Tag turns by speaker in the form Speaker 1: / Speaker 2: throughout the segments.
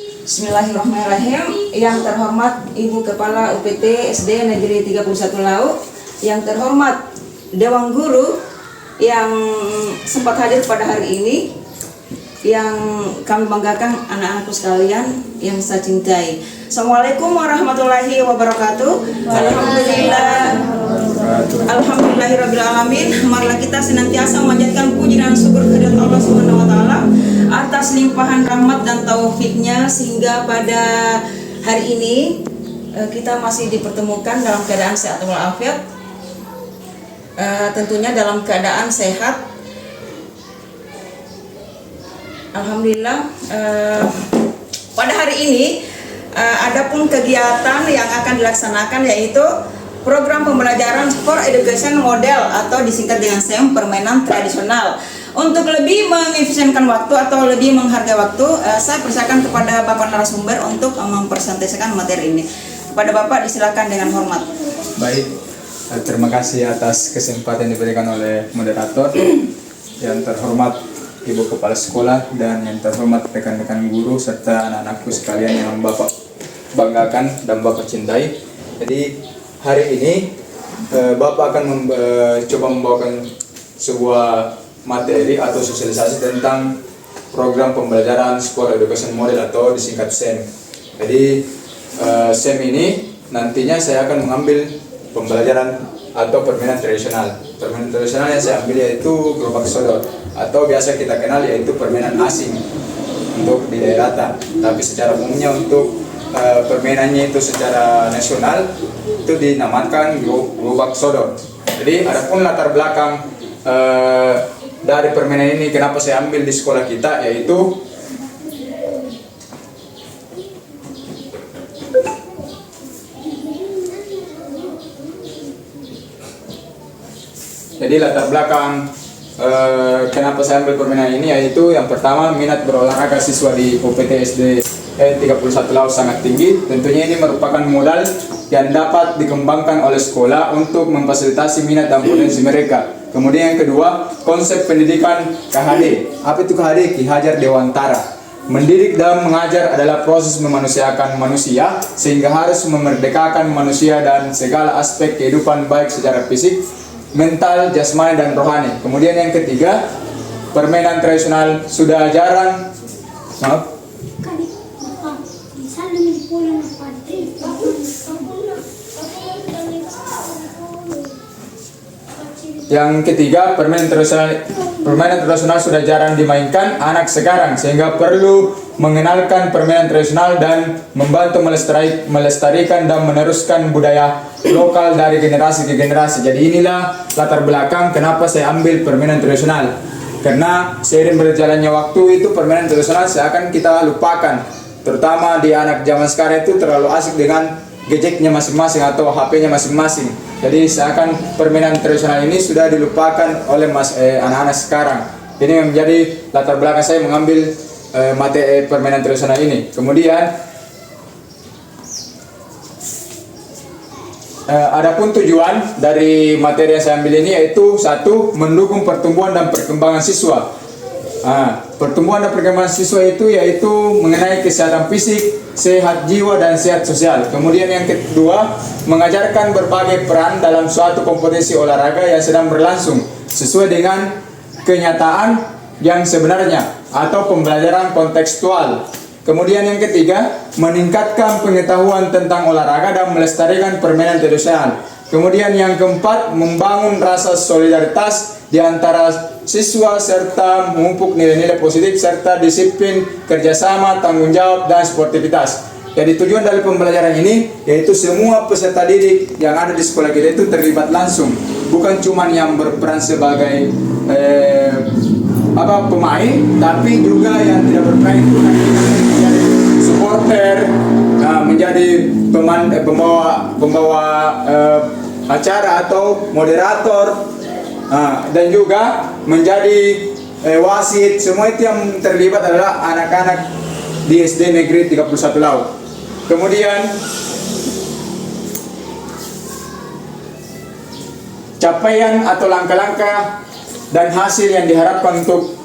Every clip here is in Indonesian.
Speaker 1: Bismillahirrahmanirrahim. Yang terhormat Ibu Kepala UPT SD Negeri 31 Lauk, yang terhormat Dewan Guru yang sempat hadir pada hari ini, yang kami banggakan anak-anakku sekalian yang saya cintai. Assalamualaikum warahmatullahi wabarakatuh. Alhamdulillahirrabbilalamin. Marilah kita senantiasa memanjatkan puji dan syukur kehadirat Allah Subhanahu wa taala atas limpahan rahmat dan taufiknya, sehingga pada hari ini kita masih dipertemukan dalam keadaan sehat walafiat, tentunya dalam keadaan sehat. Alhamdulillah. Pada hari ini adapun kegiatan yang akan dilaksanakan yaitu program pembelajaran Sport Education Model atau disingkat dengan SEM, permainan tradisional. Untuk lebih mengefisienkan waktu atau lebih menghargai waktu, saya persilakan kepada Bapak narasumber untuk mempresentasikan materi ini. Kepada Bapak disilakan dengan hormat.
Speaker 2: Baik, terima kasih atas kesempatan yang diberikan oleh moderator. Yang terhormat Ibu Kepala Sekolah dan yang terhormat rekan-rekan guru serta anak-anakku sekalian yang Bapak banggakan dan Bapak cintai. Jadi hari ini Bapak akan coba membawakan sebuah materi atau sosialisasi tentang program pembelajaran Sport Education Model atau disingkat SEM. Jadi SEM ini nantinya saya akan mengambil pembelajaran atau permainan tradisional. Permainan tradisional yang saya ambil yaitu gerobak sodor atau biasa kita kenal yaitu permainan asing untuk di daerah. Tapi secara umumnya untuk permainannya itu secara nasional itu dinamakan gerobak sodor. Jadi adapun latar belakang dari permainan ini kenapa saya ambil di sekolah kita, yaitu jadi latar belakang kenapa saya ambil permainan ini, yaitu yang pertama minat berolahraga siswa di UPT SD 31 Lauk sangat tinggi. Tentunya ini merupakan modal yang dapat dikembangkan oleh sekolah untuk memfasilitasi minat dan potensi mereka. Kemudian yang kedua, konsep pendidikan KHD. Apa itu KHD? Ki Hajar Dewantara. Mendidik dan mengajar adalah proses memanusiakan manusia, sehingga harus memerdekakan manusia dan segala aspek kehidupan baik secara fisik, mental, jasmani, dan rohani. Kemudian yang ketiga, permainan tradisional sudah jarang Yang ketiga, permainan tradisional sudah jarang dimainkan anak sekarang, sehingga perlu mengenalkan permainan tradisional dan membantu melestarikan dan meneruskan budaya lokal dari generasi ke generasi. Jadi inilah latar belakang kenapa saya ambil permainan tradisional. Karena seiring berjalannya waktu itu permainan tradisional seakan kita lupakan. Terutama di anak zaman sekarang itu terlalu asik dengan gadgetnya masing-masing atau HP-nya masing-masing. Jadi seakan permainan tradisional ini sudah dilupakan oleh anak-anak sekarang. Ini yang menjadi latar belakang saya mengambil materi permainan tradisional ini. Kemudian adapun tujuan dari materi yang saya ambil ini yaitu satu, mendukung pertumbuhan dan perkembangan siswa. Pertumbuhan dan perkembangan siswa itu yaitu mengenai kesehatan fisik, sehat jiwa, dan sehat sosial. Kemudian yang kedua, mengajarkan berbagai peran dalam suatu kompetisi olahraga yang sedang berlangsung sesuai dengan kenyataan yang sebenarnya atau pembelajaran kontekstual. Kemudian yang ketiga, meningkatkan pengetahuan tentang olahraga dan melestarikan permainan tradisional. Kemudian yang keempat, membangun rasa solidaritas di antara siswa serta memupuk nilai-nilai positif serta disiplin, kerjasama, tanggung jawab, dan sportivitas. Jadi tujuan dari pembelajaran ini yaitu semua peserta didik yang ada di sekolah kita itu terlibat langsung, bukan cuma yang berperan sebagai pemain, tapi juga yang tidak berperan itu menjadi supporter, menjadi pembawa acara atau moderator, dan juga menjadi wasit. Semua itu yang terlibat adalah anak-anak di SD Negeri 31 Lauk. Kemudian capaian atau langkah-langkah dan hasil yang diharapkan untuk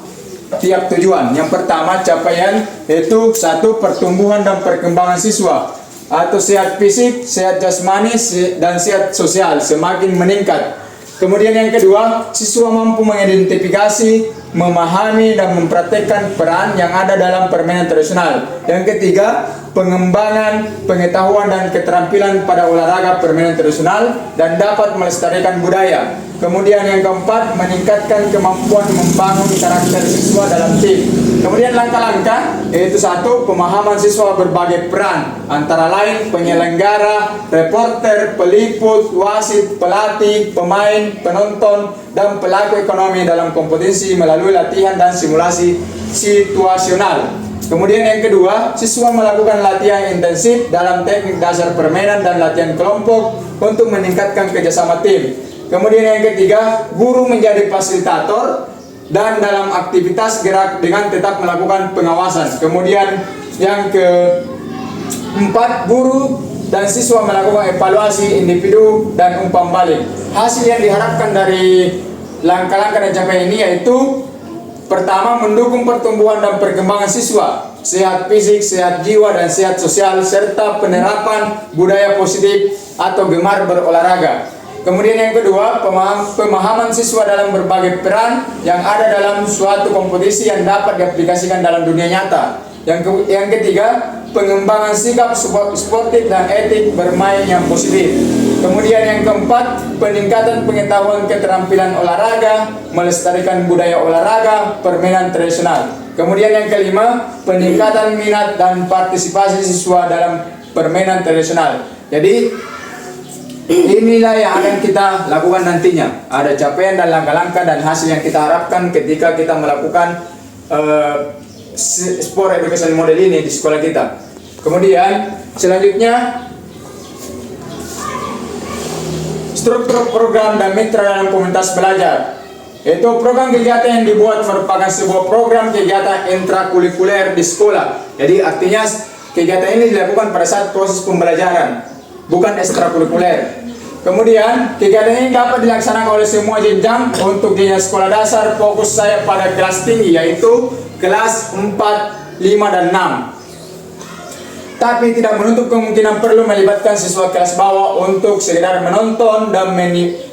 Speaker 2: tiap tujuan. Yang pertama capaian yaitu satu, pertumbuhan dan perkembangan siswa atau sehat fisik, sehat jasmani, dan sehat sosial semakin meningkat. Kemudian yang kedua, siswa mampu mengidentifikasi, memahami, dan mempraktekkan peran yang ada dalam permainan tradisional. Yang ketiga, pengembangan pengetahuan dan keterampilan pada olahraga permainan tradisional dan dapat melestarikan budaya. Kemudian yang keempat, meningkatkan kemampuan membangun karakter siswa dalam tim. Kemudian langkah-langkah yaitu satu, pemahaman siswa berbagai peran, antara lain penyelenggara, reporter, peliput, wasit, pelatih, pemain, penonton, dan pelaku ekonomi dalam kompetisi melalui latihan dan simulasi situasional. Kemudian yang kedua, siswa melakukan latihan intensif dalam teknik dasar permainan dan latihan kelompok untuk meningkatkan kerjasama tim. Kemudian yang ketiga, guru menjadi fasilitator dan dalam aktivitas gerak dengan tetap melakukan pengawasan. Kemudian yang keempat, guru dan siswa melakukan evaluasi individu dan umpan balik. Hasil yang diharapkan dari langkah-langkah dan capaian ini yaitu pertama, mendukung pertumbuhan dan perkembangan siswa, sehat fisik, sehat jiwa, dan sehat sosial, serta penerapan budaya positif atau gemar berolahraga. Kemudian yang kedua, pemahaman siswa dalam berbagai peran yang ada dalam suatu kompetisi yang dapat diaplikasikan dalam dunia nyata. Yang ketiga, pengembangan sikap sportif dan etik bermain yang positif. Kemudian yang keempat, peningkatan pengetahuan keterampilan olahraga, melestarikan budaya olahraga, permainan tradisional. Kemudian yang kelima, peningkatan minat dan partisipasi siswa dalam permainan tradisional. Jadi inilah yang akan kita lakukan nantinya. Ada capaian dan langkah-langkah dan hasil yang kita harapkan ketika kita melakukan sport education model ini di sekolah kita. Kemudian selanjutnya, struktur program dan mitra dalam komunitas belajar. Yaitu program kegiatan yang dibuat merupakan sebuah program kegiatan intrakurikuler di sekolah. Jadi artinya kegiatan ini dilakukan pada saat proses pembelajaran, bukan ekstrakurikuler. Kemudian kegiatan ini dapat dilaksanakan oleh semua jenjang. Untuk jenjang sekolah dasar, fokus saya pada kelas tinggi, yaitu kelas 4, 5, dan 6. Tapi tidak menutup kemungkinan perlu melibatkan siswa kelas bawah untuk sekedar menonton dan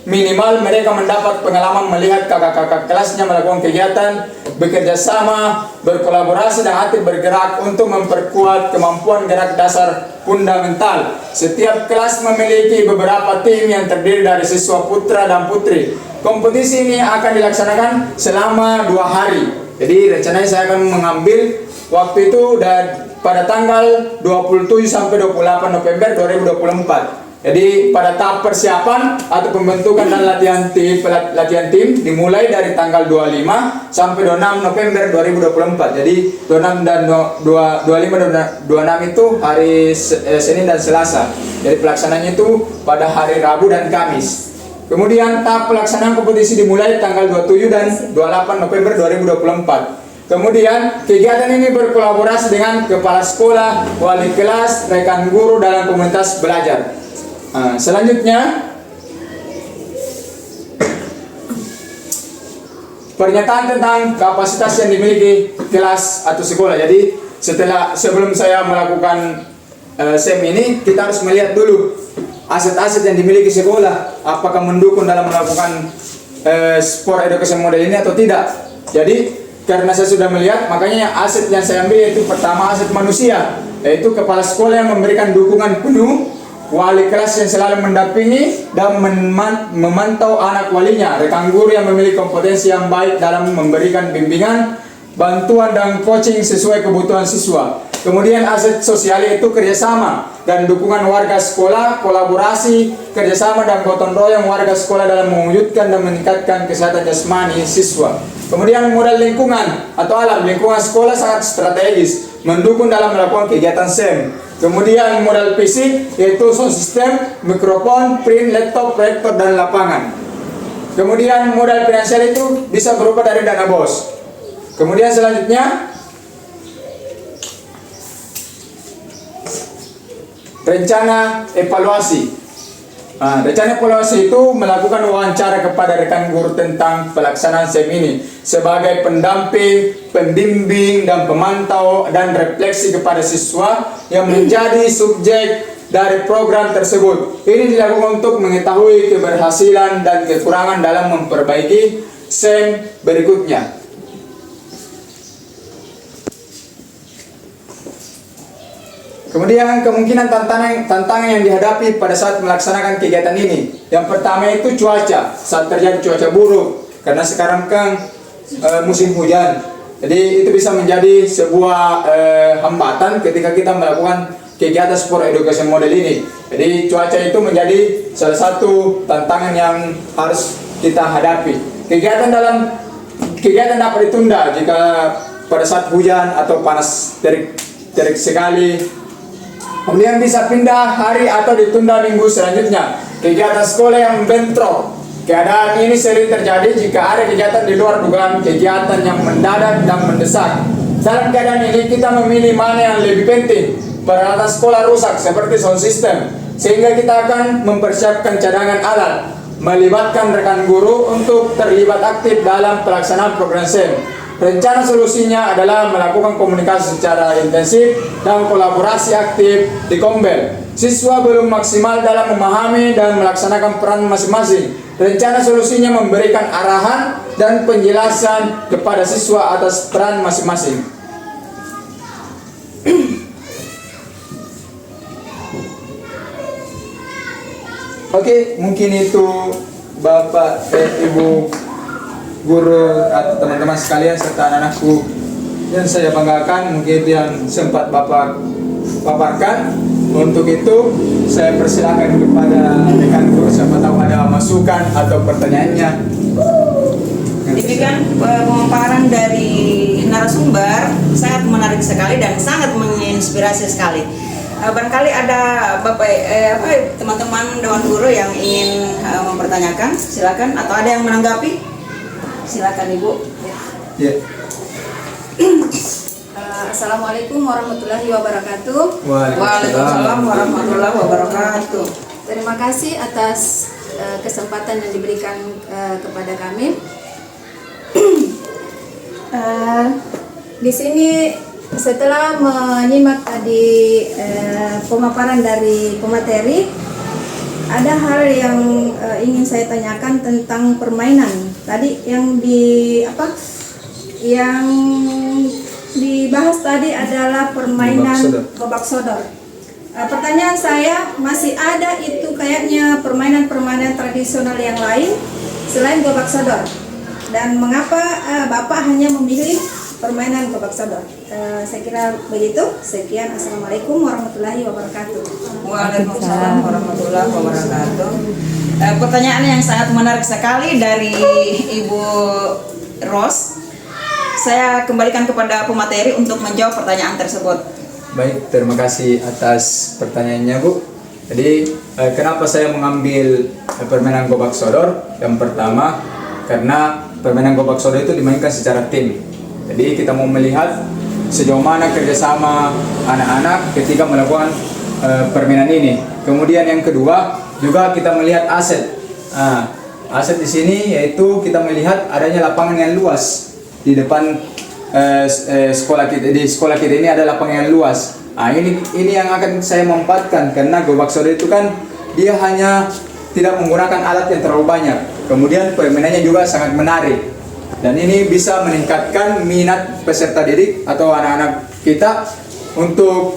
Speaker 2: minimal mereka mendapat pengalaman melihat kakak-kakak kelasnya melakukan kegiatan, bekerja sama, berkolaborasi, dan aktif bergerak untuk memperkuat kemampuan gerak dasar fundamental. Setiap kelas memiliki beberapa tim yang terdiri dari siswa putra dan putri. Kompetisi ini akan dilaksanakan selama 2 hari. Jadi rencananya saya akan mengambil waktu itu pada tanggal 27 sampai 28 November 2024. Jadi pada tahap persiapan atau pembentukan dan latihan tim dimulai dari tanggal 25 sampai 26 November 2024. Jadi 26 dan 25 dan 26 itu hari Senin dan Selasa. Jadi pelaksanaannya itu pada hari Rabu dan Kamis. Kemudian tahap pelaksanaan kompetisi dimulai tanggal 27 dan 28 November 2024. Kemudian kegiatan ini berkolaborasi dengan kepala sekolah, wali kelas, rekan guru dalam komunitas belajar. Selanjutnya, pernyataan tentang kapasitas yang dimiliki kelas atau sekolah. Jadi sebelum saya melakukan SEM ini, kita harus melihat dulu aset-aset yang dimiliki sekolah, apakah mendukung dalam melakukan sport education model ini atau tidak. Jadi karena saya sudah melihat, makanya aset yang saya ambil yaitu pertama aset manusia, yaitu kepala sekolah yang memberikan dukungan penuh, wali kelas yang selalu mendampingi dan memantau anak walinya, rekan guru yang memiliki kompetensi yang baik dalam memberikan bimbingan, bantuan dan coaching sesuai kebutuhan siswa. Kemudian aset sosial itu kerjasama dan dukungan warga sekolah, kolaborasi, kerjasama dan gotong royong warga sekolah dalam mewujudkan dan meningkatkan kesehatan jasmani siswa. Kemudian modal lingkungan atau alam lingkungan sekolah sangat strategis, mendukung dalam melakukan kegiatan SEM. Kemudian modal fisik yaitu sound system, mikrofon, print, laptop, proyektor, dan lapangan. Kemudian modal finansial itu bisa berupa dari dana BOS. Kemudian selanjutnya, rencana evaluasi. Rencana evaluasi itu melakukan wawancara kepada rekan guru tentang pelaksanaan SEM ini sebagai pendamping, pembimbing, dan pemantau dan refleksi kepada siswa yang menjadi subjek dari program tersebut. Ini dilakukan untuk mengetahui keberhasilan dan kekurangan dalam memperbaiki SEM berikutnya. Kemudian kemungkinan tantangan yang dihadapi pada saat melaksanakan kegiatan ini. Yang pertama itu cuaca, saat terjadi cuaca buruk, karena sekarang kan musim hujan. Jadi itu bisa menjadi sebuah hambatan ketika kita melakukan kegiatan sport education model ini. Jadi cuaca itu menjadi salah satu tantangan yang harus kita hadapi. Kegiatan dapat ditunda jika pada saat hujan atau panas terik sekali. Kemudian bisa pindah hari atau ditunda minggu selanjutnya. Kegiatan sekolah yang bentrok. Keadaan ini sering terjadi jika ada kegiatan di luar dugaan kegiatan yang mendadak dan mendesak. Dalam keadaan ini kita memilih mana yang lebih penting. Peralatan sekolah rusak seperti sound system, sehingga kita akan mempersiapkan cadangan alat, melibatkan rekan guru untuk terlibat aktif dalam pelaksanaan program SEM. Rencana solusinya adalah melakukan komunikasi secara intensif dan kolaborasi aktif di Kombel. Siswa belum maksimal dalam memahami dan melaksanakan peran masing-masing. Rencana solusinya memberikan arahan dan penjelasan kepada siswa atas peran masing-masing. Oke, mungkin itu Bapak, Ibu guru atau teman-teman sekalian serta anak-anakku yang saya banggakan, mungkin itu yang sempat Bapak paparkan. Untuk itu saya persilakan kepada rekan guru, siapa tahu ada masukan atau pertanyaannya.
Speaker 1: Demikian pemaparan dari narasumber, sangat menarik sekali dan sangat menginspirasi sekali. Barangkali ada teman-teman Dewan Guru yang ingin mempertanyakan, silakan, atau ada yang menanggapi. Silakan Ibu.
Speaker 2: Ya.
Speaker 3: Assalamualaikum warahmatullahi wabarakatuh.
Speaker 1: Waalaikumsalam warahmatullahi wabarakatuh.
Speaker 3: Terima kasih atas kesempatan yang diberikan kepada kami. Di sini setelah menyimak tadi pemaparan dari pemateri, ada hal yang ingin saya tanyakan tentang permainan. Tadi yang dibahas tadi adalah permainan gobak sodor. Pertanyaan saya, masih ada itu kayaknya permainan-permainan tradisional yang lain selain gobak sodor? Dan mengapa Bapak hanya memilih permainan gobak sodor? Saya kira begitu. Sekian, assalamualaikum warahmatullahi wabarakatuh.
Speaker 1: Waalaikumsalam warahmatullahi wabarakatuh. Pertanyaan yang sangat menarik sekali dari Ibu Ros. Saya kembalikan kepada pemateri untuk menjawab pertanyaan tersebut.
Speaker 2: Baik, terima kasih atas pertanyaannya, Bu. Jadi, kenapa saya mengambil permainan gobak sodor? Yang pertama, karena permainan gobak sodor itu dimainkan secara tim. Jadi, kita mau melihat sejauh mana kerjasama anak-anak ketika melakukan permainan ini. Kemudian yang kedua, juga kita melihat aset. Aset di sini yaitu kita melihat adanya lapangan yang luas di depan sekolah kita. Di sekolah kita ini ada lapangan yang luas. Ini yang akan saya manfaatkan, karena gobak sodor itu kan dia hanya tidak menggunakan alat yang terlalu banyak. Kemudian permainannya juga sangat menarik. Dan ini bisa meningkatkan minat peserta didik atau anak-anak kita untuk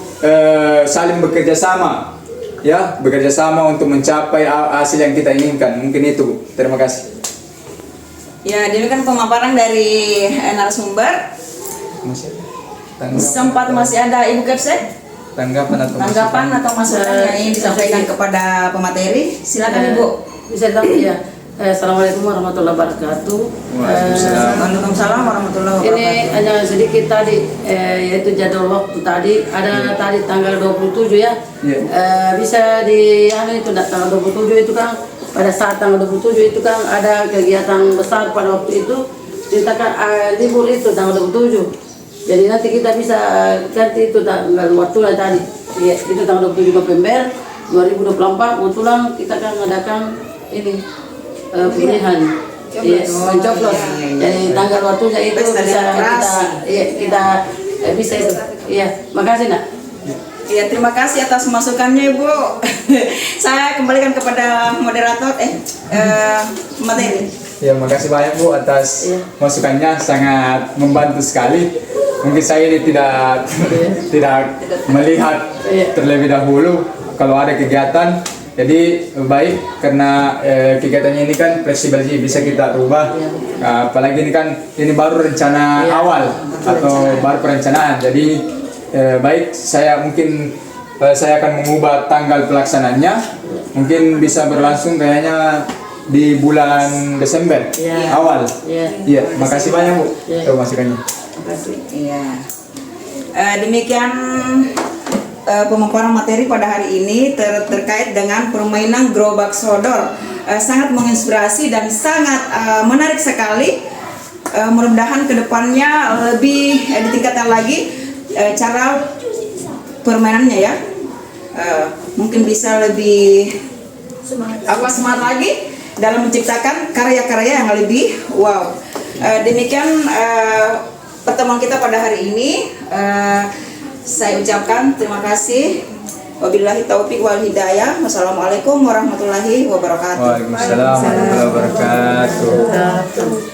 Speaker 2: saling bekerja sama. Ya, bekerja sama untuk mencapai hasil yang kita inginkan. Mungkin itu. Terima kasih.
Speaker 1: Ya, demikian pemaparan dari narasumber. Sempat masih ada Ibu Kepsek?
Speaker 2: Tanggapan
Speaker 1: atau masukan yang ingin disampaikan kepada pemateri? Silakan Ibu.
Speaker 4: Bisa tahu ya. Assalamualaikum warahmatullahi wabarakatuh.
Speaker 1: Waalaikumsalam warahmatullahi wabarakatuh.
Speaker 4: Ini hanya sedikit tadi, yaitu jadwal waktu tadi. Ada tadi tanggal 27 ya. Bisa di itu tanggal 27 itu kan, pada saat tanggal 27 itu kan ada kegiatan besar pada waktu itu. Ceritakan libur itu tanggal 27. Jadi nanti kita bisa ganti itu tanggal waktu tadi. Ya, itu tanggal 27 November. 2024 kebetulan kita akan mengadakan ini pemilihan mencoblos. Jadi tanggal waktunya itu
Speaker 1: Pesta
Speaker 4: bisa
Speaker 1: demokrasi.
Speaker 4: kita bisa itu. Iya, makasih nak.
Speaker 1: Ya, terima kasih atas masukannya Ibu. Saya kembalikan kepada moderator materi.
Speaker 2: Ya, makasih banyak Bu atas masukannya, sangat membantu sekali. Mungkin saya ini tidak melihat terlebih dahulu kalau ada kegiatan. Jadi baik karena kegiatannya ini kan fleksibel sih, bisa kita rubah. Apalagi ini kan baru rencana awal atau baru perencanaan. Jadi baik, saya akan mengubah tanggal pelaksanaannya. Mungkin bisa berlangsung kayaknya di bulan Desember awal. Iya, makasih banyak Bu. Terima masukannya.
Speaker 1: Iya. Demikian pemaparan materi pada hari ini terkait dengan permainan gerobak sodor. Sangat menginspirasi dan sangat menarik sekali. Mudah-mudahan kedepannya lebih ditingkatkan lagi cara permainannya ya. Mungkin bisa lebih semangat lagi dalam menciptakan karya-karya yang lebih wow. Demikian pertemuan kita pada hari ini. Saya ucapkan terima kasih. Wabillahi taufiq wal hidayah. Wassalamualaikum warahmatullahi wabarakatuh.
Speaker 2: Waalaikumsalam warahmatullahi wabarakatuh.